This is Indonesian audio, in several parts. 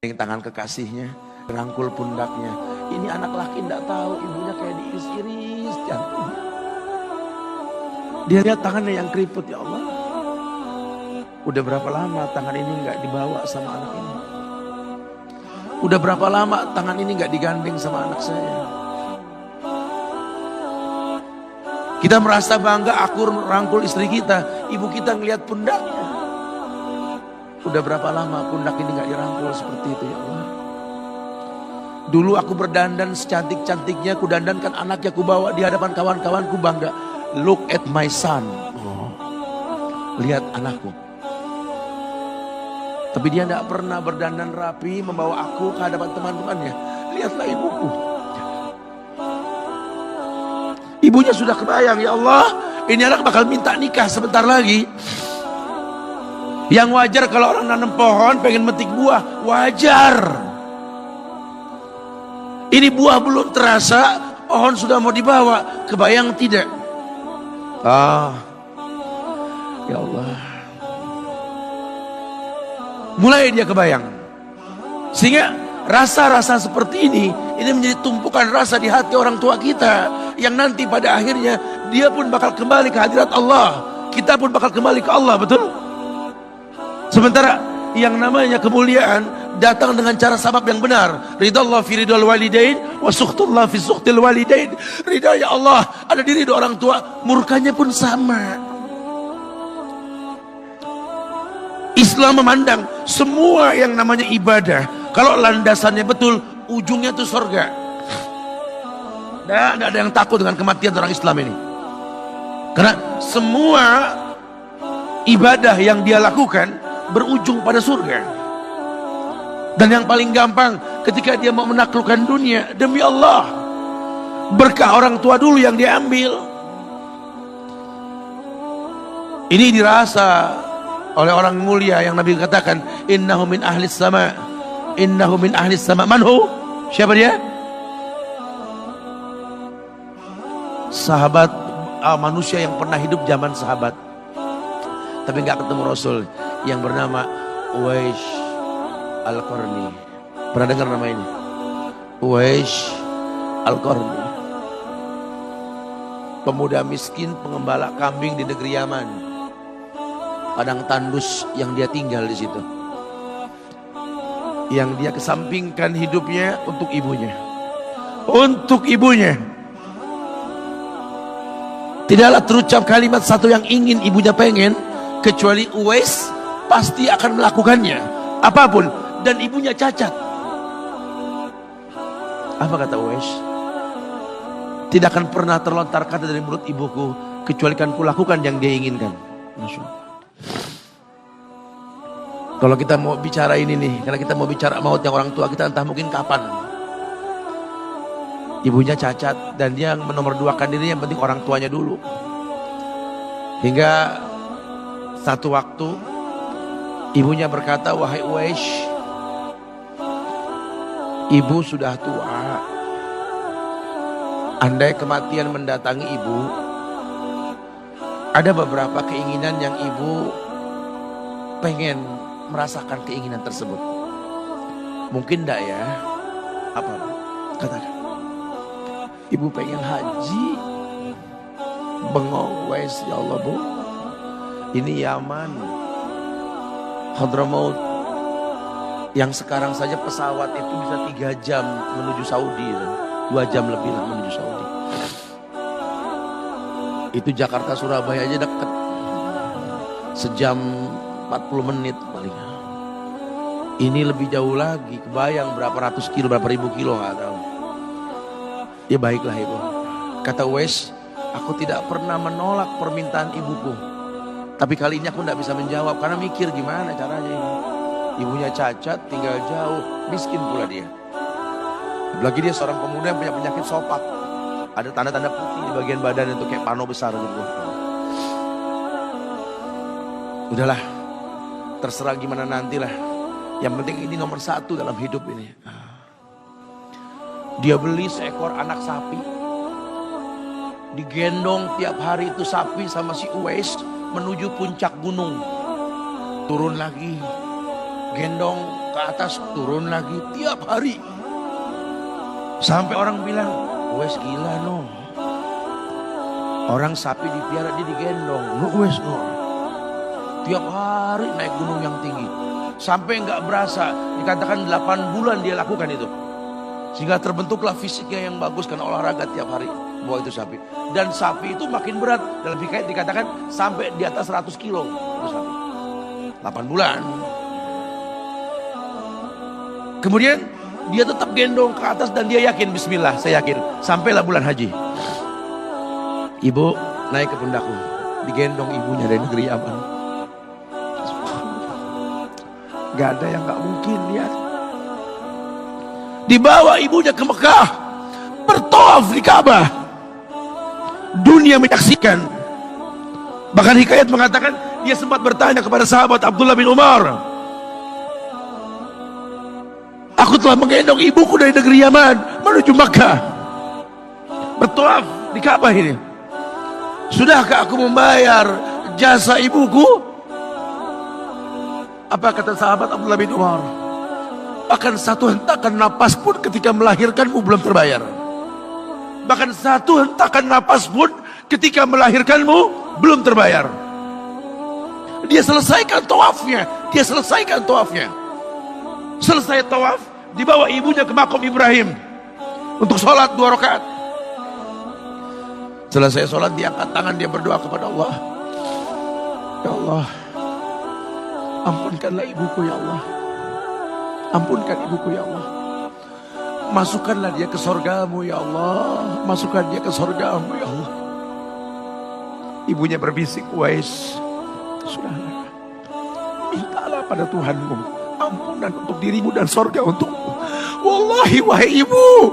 tangan kekasihnya, rangkul pundaknya. Ini anak laki tidak tahu ibunya kayak diiris-iris jantungnya. Dia lihat tangannya yang keriput, ya Allah. Udah berapa lama tangan ini nggak dibawa sama anak ini? Udah berapa lama tangan ini nggak digandeng sama anak saya? Kita merasa bangga aku rangkul istri kita, ibu kita ngelihat pundaknya. Udah berapa lama pundak ini gak dirangkul seperti itu, ya Allah. Dulu aku berdandan secantik-cantiknya, ku dandankan anaknya, ku bawa di hadapan kawan-kawanku bangga. Look at my son. Oh, lihat anakku. Tapi dia tidak pernah berdandan rapi membawa aku ke hadapan teman-temannya. Lihatlah ibuku. Ibunya sudah kebayang, ya Allah, ini anak bakal minta nikah sebentar lagi. Yang wajar kalau orang nanam pohon pengen metik buah, wajar. Ini buah belum terasa, pohon sudah mau dibawa, kebayang tidak? Ya Allah. Mulai dia kebayang. Sehingga rasa-rasa seperti ini menjadi tumpukan rasa di hati orang tua kita, yang nanti pada akhirnya dia pun bakal kembali ke hadirat Allah, kita pun bakal kembali ke Allah, betul? Sementara yang namanya kemuliaan datang dengan cara sabab yang benar. Ridallah fi ridal walidain wa sukhtullah fi sukhtil walidain. Ridha ya Allah ada di ridha orang tua, murkanya pun sama. Islam memandang semua yang namanya ibadah, kalau landasannya betul, ujungnya itu surga. Tidak ada yang takut dengan kematian orang Islam ini. Karena semua ibadah yang dia lakukan berujung pada surga. Dan yang paling gampang ketika dia mau menaklukkan dunia, demi Allah, berkah orang tua dulu yang diambil. Ini dirasa oleh orang mulia yang Nabi katakan, innahu min ahlis sama, innahu min ahlis sama. Manhu? Siapa dia? Sahabat, manusia yang pernah hidup zaman sahabat tapi nggak ketemu Rasul, yang bernama Uwais Al-Qarni. Pernah dengar nama ini? Uwais Al-Qarni, pemuda miskin pengembala kambing di negeri Yaman. Padang tandus yang dia tinggal di situ, yang dia kesampingkan hidupnya untuk ibunya. Untuk ibunya. Tidaklah terucap kalimat satu yang ingin ibunya pengen, kecuali Uwais pasti akan melakukannya, apapun, dan ibunya cacat. Apa kata Uwais? Tidak akan pernah terlontar kata dari mulut ibuku kecuali kan kulakukan yang dia inginkan. Masya Allah. Kalau kita mau bicara ini nih, karena kita mau bicara maut yang orang tua kita, entah mungkin kapan. Ibunya cacat dan dia menomorduakan diri, yang penting orang tuanya dulu. Hingga satu waktu ibunya berkata, wahai Uwais, ibu sudah tua. Andai kematian mendatangi ibu, ada beberapa keinginan yang ibu pengen merasakan keinginan tersebut. Mungkin enggak ya? Apa? Katakan. Ibu pengen haji. Bengong Uwais, ya Allah bu, ini Yaman, Hadramaut, yang sekarang saja pesawat itu bisa 3 jam menuju Saudi, 2 jam lebih lah menuju Saudi. Itu Jakarta Surabaya aja deket, sejam 40 menit paling. Ini lebih jauh lagi, kebayang berapa ratus kilo, berapa ribu kilo nggak tahu. Ya baiklah ibu, kata Uwais, aku tidak pernah menolak permintaan ibuku. Tapi kali ini aku tidak bisa menjawab karena mikir gimana caranya ini. Ibunya cacat, tinggal jauh, miskin pula dia. Lagi dia seorang pemuda yang punya penyakit sopak. Ada tanda-tanda putih di bagian badan itu kayak pano besar gitu. Udahlah, terserah gimana nantilah. Yang penting ini nomor 1 dalam hidup ini. Dia beli seekor anak sapi. Digendong tiap hari itu sapi sama si Uwais menuju puncak gunung. Turun lagi, gendong ke atas, turun lagi tiap hari. Sampai orang bilang, wes gila no. Orang sapi dipiara dia digendong, no wes no. Tiap hari naik gunung yang tinggi. Sampai nggak berasa, dikatakan 8 bulan dia lakukan itu. Sehingga terbentuklah fisiknya yang bagus karena olahraga tiap hari bawa itu sapi. Dan sapi itu makin berat, dan lebih kayak dikatakan sampai di atas 100 kilo itu sapi. 8 bulan. Kemudian dia tetap gendong ke atas dan dia yakin, bismillah, saya yakin. Sampailah bulan haji. Ibu naik ke pundakku, digendong ibunya dari negeri Yaman. Gak ada yang gak mungkin, lihat. Dibawa ibunya ke Mekah, bertawaf di Ka'bah. Dunia menyaksikan. Bahkan hikayat mengatakan dia sempat bertanya kepada sahabat Abdullah bin Umar, aku telah menggendong ibuku dari negeri Yaman menuju Mekah, bertawaf di Ka'bah ini. Sudahkah aku membayar jasa ibuku? Apa kata sahabat Abdullah bin Umar? Bahkan satu hentakan napas pun ketika melahirkanmu belum terbayar. Bahkan satu hentakan napas pun ketika melahirkanmu belum terbayar. Dia selesaikan tawafnya. Dia selesaikan tawafnya. Selesai tawaf, dibawa ibunya ke makam Ibrahim untuk sholat 2 rakaat. Selesai sholat, dia angkat tangan, dia berdoa kepada Allah. Ya Allah, ampunkanlah ibuku ya Allah. Ampunkan ibuku ya Allah. Masukkanlah dia ke surgamu ya Allah. Masukkan dia ke surgamu ya Allah. Ibunya berbisik, Uwais, sudahlah, mintalah pada Tuhanmu ampunan untuk dirimu dan surga untukmu. Wallahi wahai ibu,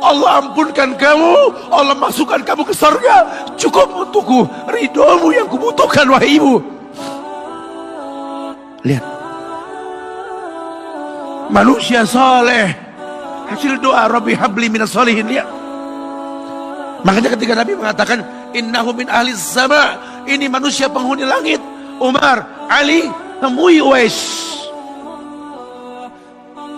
Allah ampunkan kamu, Allah masukkan kamu ke surga, cukup untukku. Ridhomu yang kubutuhkan wahai ibu. Lihat, manusia saleh, hasil doa Rabbi habli minas solihin. Lihat, makanya ketika Nabi mengatakan innahu min ahli sama, ini manusia penghuni langit, Umar, Ali, temui Uwais.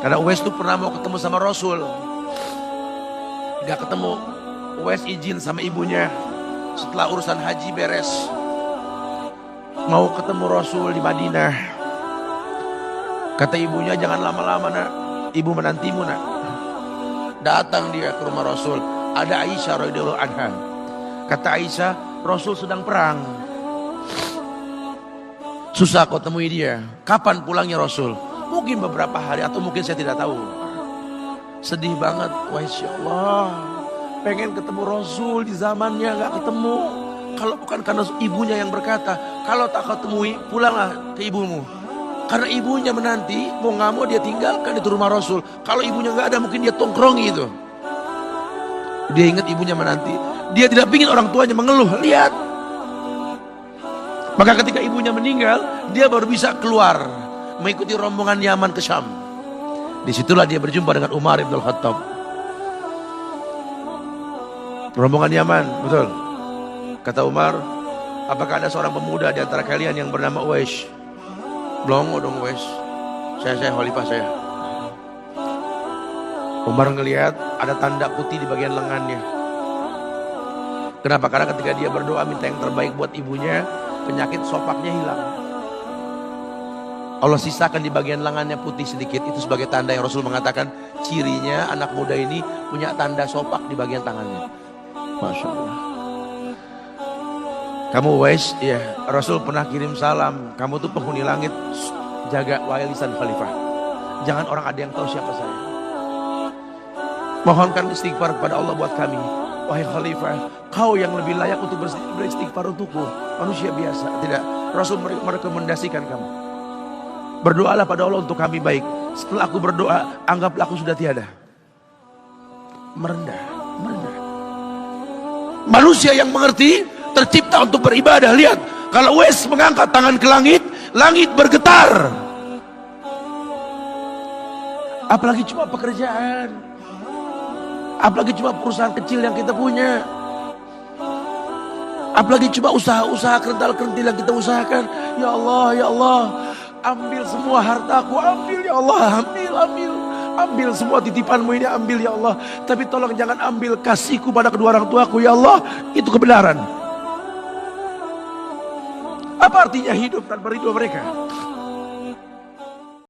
Karena Uwais itu pernah mau ketemu sama Rasul, gak ketemu. Uwais izin sama ibunya setelah urusan haji beres, mau ketemu Rasul di Madinah. Kata ibunya, jangan lama-lama nak, ibu menantimu nak. Datang dia ke rumah Rasul, ada Aisyah radhiyallahu anha. Kata Aisyah, Rasul sedang perang, susah kau temui dia. Kapan pulangnya Rasul? Mungkin beberapa hari atau mungkin saya tidak tahu. Sedih banget, wah insya Allah, pengen ketemu Rasul di zamannya gak ketemu. Kalau bukan karena ibunya yang berkata, kalau tak kau temui, pulanglah ke ibumu. Karena ibunya menanti, mau gak mau dia tinggalkan itu rumah Rasul. Kalau ibunya gak ada, mungkin dia tongkrongi itu. Dia ingat ibunya menanti, dia tidak ingin orang tuanya mengeluh. Lihat, maka ketika ibunya meninggal, dia baru bisa keluar mengikuti rombongan Yaman ke Syam. Disitulah dia berjumpa dengan Umar ibn al-Khattab. Rombongan Yaman, betul. Kata Umar, apakah ada seorang pemuda di antara kalian yang bernama Uwais? Blongo dong Uwais, saya khalifah saya. Umar ngelihat ada tanda putih di bagian lengannya. Kenapa? Karena ketika dia berdoa minta yang terbaik buat ibunya, penyakit sopaknya hilang. Allah sisakan di bagian lengannya putih sedikit. Itu sebagai tanda yang Rasul mengatakan cirinya anak muda ini punya tanda sopak di bagian tangannya. Masya Allah. Kamu Uwais, ya Rasul pernah kirim salam, kamu tuh penghuni langit, jaga warisan khalifah. Jangan orang ada yang tahu siapa saya. Mohonkan istighfar kepada Allah buat kami. Wahai khalifah, kau yang lebih layak untuk beristighfar untukku. Manusia biasa, tidak. Rasul merekomendasikan kamu. Berdoalah pada Allah untuk kami baik. Setelah aku berdoa, anggaplah aku sudah tiada. Merendah. Manusia yang mengerti tercipta untuk beribadah. Lihat, kalau Uwais mengangkat tangan ke langit, langit bergetar. Apalagi cuma pekerjaan, apalagi cuma perusahaan kecil yang kita punya, apalagi cuma usaha-usaha kerental-kerentil yang kita usahakan. Ya Allah, ya Allah, Ambil semua hartaku, ambil ya Allah, ambil, ambil. Ambil semua titipanmu ini, ambil ya Allah. Tapi tolong jangan ambil kasihku pada kedua orang tuaku ya Allah. Itu kebenaran. Apa artinya hidup tanpa ridho mereka?